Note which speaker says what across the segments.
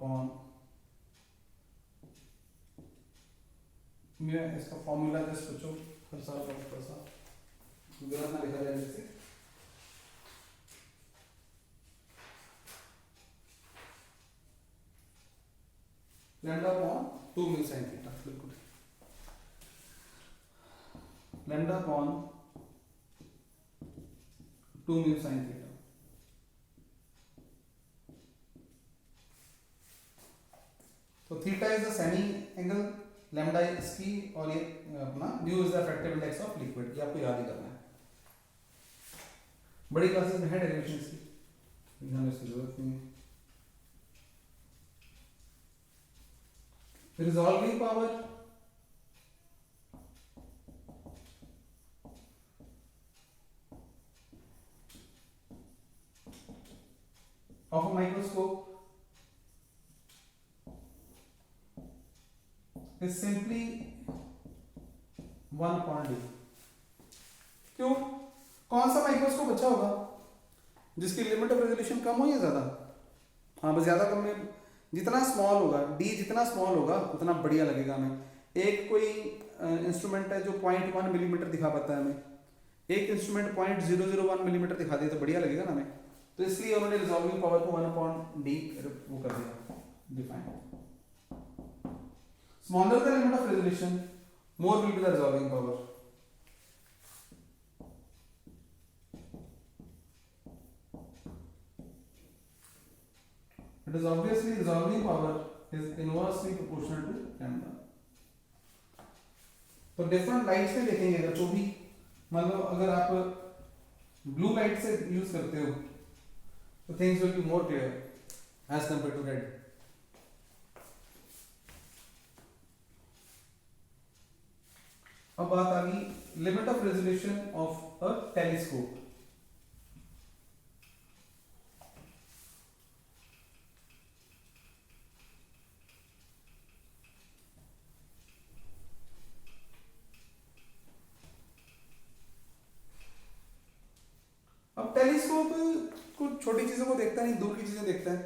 Speaker 1: Upon, मैं इसका formula just बच्चों हर साल का थोड़ा सा गलत ना लिखा जाए जैसे, lambda upon 2 mu sine theta, बिल्कुल lambda upon 2 mu sine theta. तो theta is the semi angle, lambda इसकी, और ये अपना mu is the effective index of liquid, ये आपको याद ही करना है। बड़ी क्लासेस में है डेरिवेशन इसकी, एग्जाम इसकी जरूरत नहीं है। Resolving power of a microscope is simply 1 d। क्यों? कौन सा माइक्रोस्कोप अच्छा होगा? जिसकी लिमिट ऑफ रेजोल्यूशन कम हो या ज्यादा? हाँ, बस ज्यादा कम में, जितना स्मॉल होगा डी, जितना स्मॉल होगा उतना बढ़िया लगेगा हमें। एक कोई इंस्ट्रूमेंट है जो 0.1 मिलीमीटर दिखा पाता है हमें, एक इंस्ट्रूमेंट 0.001 मिलीमीटर दिखा दे तो बढ़िया लगेगा ना हमें। तो इसलिए उन्होंने रिजॉल्विंग पावर को 1/d वो कर दिया, define. Smaller the limit of resolution, more will be the resolving power. It is obviously resolving power is inversely proportional to lambda. तो डिफरेंट लाइट से देखेंगे अगर, तो भी मतलब अगर आप ब्लू लाइट से यूज करते हो तो things will be more clear as compare to red. अब बात आ गई limit of resolution of a telescope. अब टेलीस्कोप कुछ छोटी चीजों को देखता नहीं, दूर की चीजें देखता है।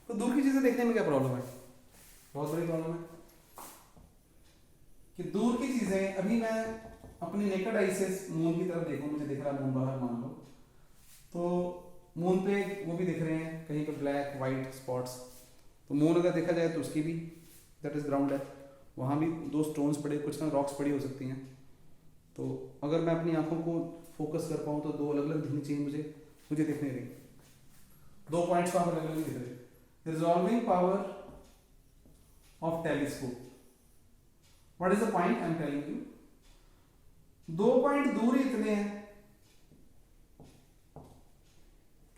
Speaker 1: तो दूर की चीजें देखने में क्या प्रॉब्लम है? बहुत बड़ी प्रॉब्लम है कि दूर की चीजें, अभी मैं अपनी नेकेड आई से मून की तरफ देखूं, मुझे दिख रहा है मून बाहर मान लो, तो मून पे वो भी दिख रहे हैं कहीं पे ब्लैक वाइट स्पॉट्स। तो मून अगर देखा जाए तो उसकी भी दैट इज ग्राउंड है, वहाँ भी 2 स्टोन्स पड़े, कुछ ना रॉक्स पड़ी हो सकती हैं। तो अगर मैं अपनी आंखों को फोकस कर पाऊँ तो 2 अलग अलग दिखनी चाहिए मुझे दिख नहीं रही, 2 पॉइंट्स वहाँ पर अलग अलग दिख रहे। Resolving power of telescope, what is the point I am telling you, 2 point दूर ही इतने हैं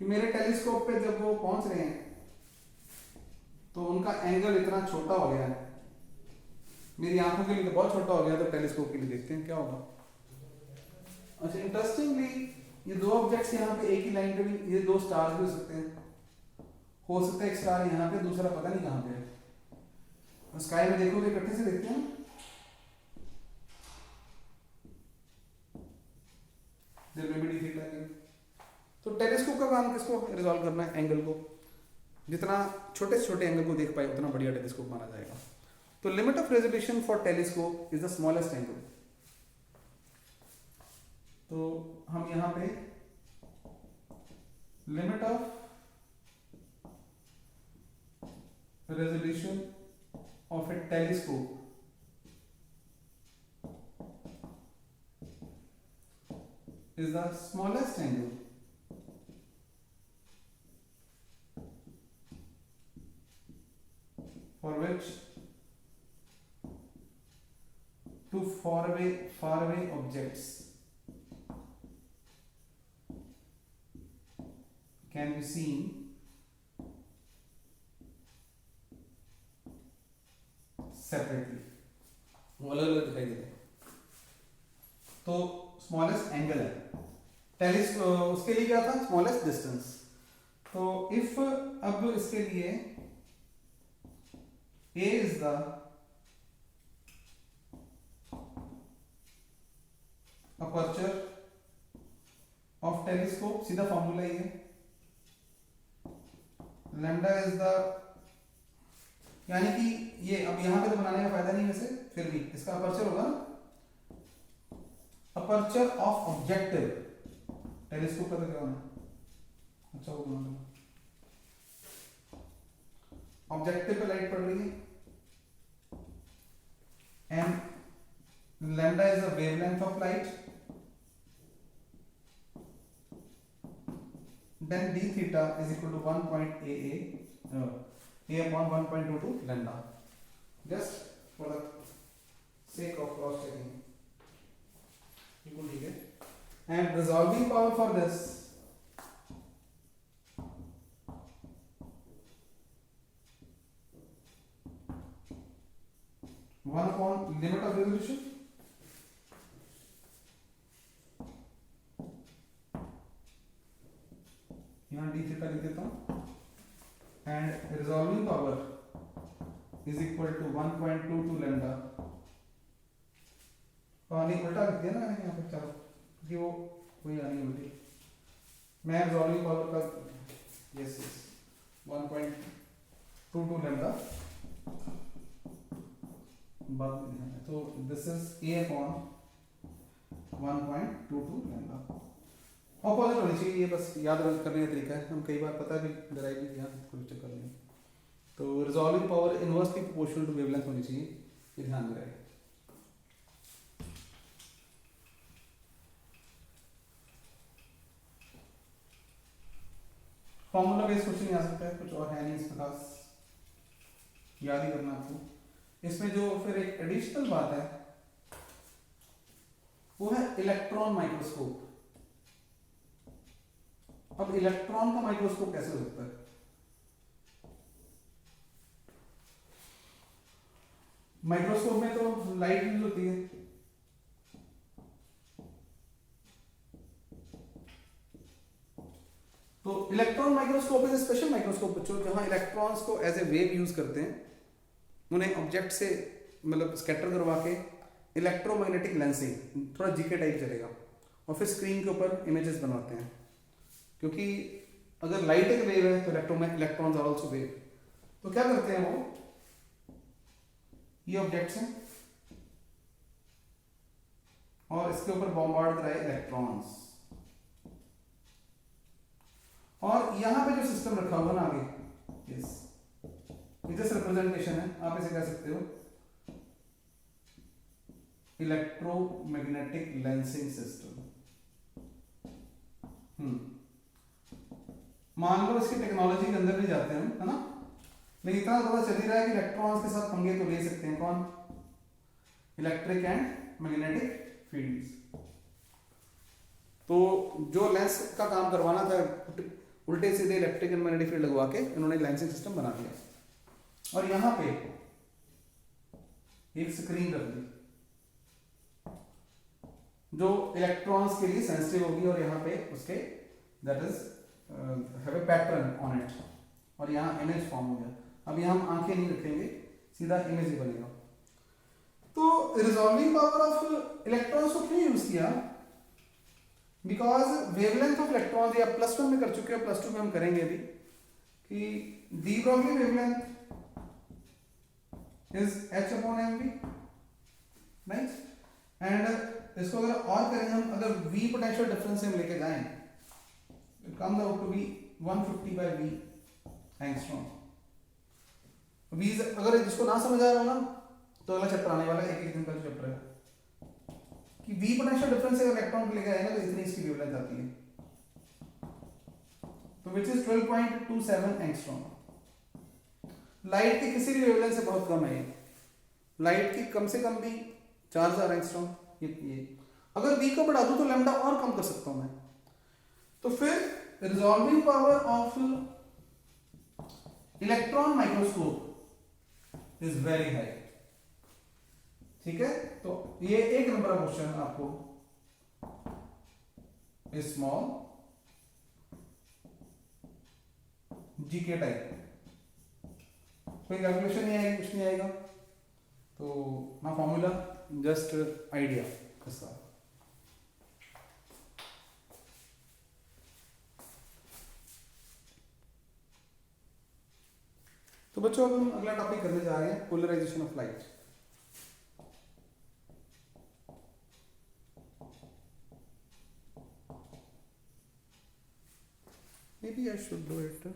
Speaker 1: कि मेरे टेलीस्कोप पे जब वो पहुंच रहे हैं तो उनका एंगल इतना छोटा हो गया है, मेरी आंखों के लिए तो बहुत छोटा हो गया, तो टेलीस्कोप के लिए देखते हैं क्या होगा। अच्छा, इंटरेस्टिंगली ये 2 ऑब्जेक्ट्स यहाँ पे एक ही लाइन पे भी, ये 2 स्टार्स भी हो सकता है एक स्टार यहाँ पे, दूसरा पता नहीं कहाँ पे है। स्काई में देखोगे इकट्ठे से देखते हैं, तो टेलीस्कोप का काम किसको रिजॉल्व करना है? एंगल को। जितना छोटे से छोटे एंगल को देख पाए उतना बढ़िया टेलीस्कोप माना जाएगा। तो limit of resolution for telescope is the smallest angle. तो हम यहां पे limit of resolution of A telescope is the smallest angle for which two far away objects can be seen separately, वो अलग अलग दिखाई देते हैं। तो स्मॉलेस्ट एंगल है उसके लिए क्या था? Smallest distance. तो इफ अब इसके लिए A is the aperture of telescope, सीधा फॉर्मूला ये, लैम्डा इज द यानी कि ये अब यहाँ पे तो बनाने का फायदा नहीं वैसे, फिर भी इसका अपर्चर होगा ना, अपर्चर ऑफ ऑब्जेक्टिव। टेलीस्कोप का तो क्या होना, अच्छा वो बना लो। ऑब्जेक्टिव पे लाइट पड़ रही है and lambda is the wavelength of light, then d theta is equal to 1.a upon 1.22 lambda, just for the sake of cross checking ठीक है। and resolving power for this one upon limit of resolution यहाँ d theta लिख देता हूँ and resolving power is equal to 1.22 lambda। नहीं उल्टा लिख दिया ना मैंने यहाँ पे, चलो क्योंकि वो कोई आनी उल्टी, मैं रिजॉल्विंग पावर का यस 1.22 लैम्डा बाद में ध्यान है, तो this is a upon 1.22 lambda. Opposite होनी चाहिए, ये बस याद करने का तरीका है, हम कई बार पता भी डराइव भी किया, कोई चक्कर नहीं। तो resolving power inversely proportional to wavelength होनी चाहिए, ये ध्यान में रहे। फॉर्मूला बेस्ड क्वेश्चन आ सकता है, कुछ और है नहीं इसमें खास, याद ही करना आपको। इसमें जो फिर एक एडिशनल बात है वो है इलेक्ट्रॉन माइक्रोस्कोप। अब इलेक्ट्रॉन का माइक्रोस्कोप कैसे हो सकता है? माइक्रोस्कोप में तो लाइट यूज होती है, तो electron microscope is special microscope बच्चों, जहां इलेक्ट्रॉन्स को एज ए वेव यूज करते हैं, उन्हें ऑब्जेक्ट से मतलब स्कैटर करवा के इलेक्ट्रोमैग्नेटिक लेंसिंग, थोड़ा जीके टाइप चलेगा, और फिर स्क्रीन के ऊपर इमेजेस बनवाते हैं। क्योंकि अगर लाइट एक वेव है तो इलेक्ट्रॉन्स आर आल्सो वेव। तो क्या करते हैं वो, ये ऑब्जेक्ट्स हैं और इसके ऊपर बॉम्बार्ड कराए इलेक्ट्रॉन्स, और यहां पे जो सिस्टम रखा हुआ ना आगे, यस जस्ट रिप्रेजेंटेशन है, आप इसे कह सकते हो इलेक्ट्रोमैग्नेटिक लेंसिंग सिस्टम। मान लो इसकी टेक्नोलॉजी के अंदर नहीं जाते हम, है ना, लेकिन इतना पता चल ही रहा है कि इलेक्ट्रॉन्स के साथ पंगे तो ले सकते हैं कौन, इलेक्ट्रिक एंड मैग्नेटिक फील्ड्स। तो जो लेंस का काम करवाना था, उल्टे सीधे इलेक्ट्रिक एंड मैग्नेटिक फील्ड लगवा के इन्होंने लेंसिंग सिस्टम बना दिया, और यहां पे एक स्क्रीन रख दी जो इलेक्ट्रॉन्स के लिए सेंसिटिव होगी, और यहाँ पे उसके that is have a pattern on it, और यहाँ इमेज फॉर्म हो गया। अब यहाँ हम आंखें नहीं रखेंगे, सीधा इमेज ही बनेगा। तो रिजॉल्विंग पावर ऑफ इलेक्ट्रॉन्स को क्यों यूज किया? बिकॉज वेवलेंथ ऑफ इलेक्ट्रॉन्स, या +1 में कर चुके हो, +2 में हम करेंगे अभी, कि de Broglie wavelength is h/mv, right. And इसको अगर और करें हम, अगर v पोटेंशियल डिफरेंस हम लेके जाएं, it comes out to be 150/v angstrom. v अगर जिसको ना समझ आ रहा हो ना, तो अगला चैप्टर आने वाला है, एक दिन का जो चैप्टर है, कि v पोटेंशियल डिफरेंस से इलेक्ट्रॉन को लेके आए ना, तो इतनी इसकी वेवलेंथ आती है, तो विच इज 12.27 एंगस्ट्रॉम। लाइट की किसी भी वेवलेंथ से बहुत कम है, लाइट की कम से कम भी 4000 एंगस्ट्रॉम। ये अगर v को बढ़ा दूं तो लैम्डा और कम कर सकता हूं मैं। तो फिर resolving power of electron microscope is very high, ठीक है। तो ये एक नंबर का क्वेश्चन आपको, स्मॉल जीके टाइप, कोई कैलकुलेशन नहीं आएगी, कुछ नहीं आएगा, तो ना फॉर्मूला, जस्ट आइडिया इसका। तो बच्चों अब हम अगला टॉपिक करने जा रहे हैं, polarisation of light. Maybe I should do it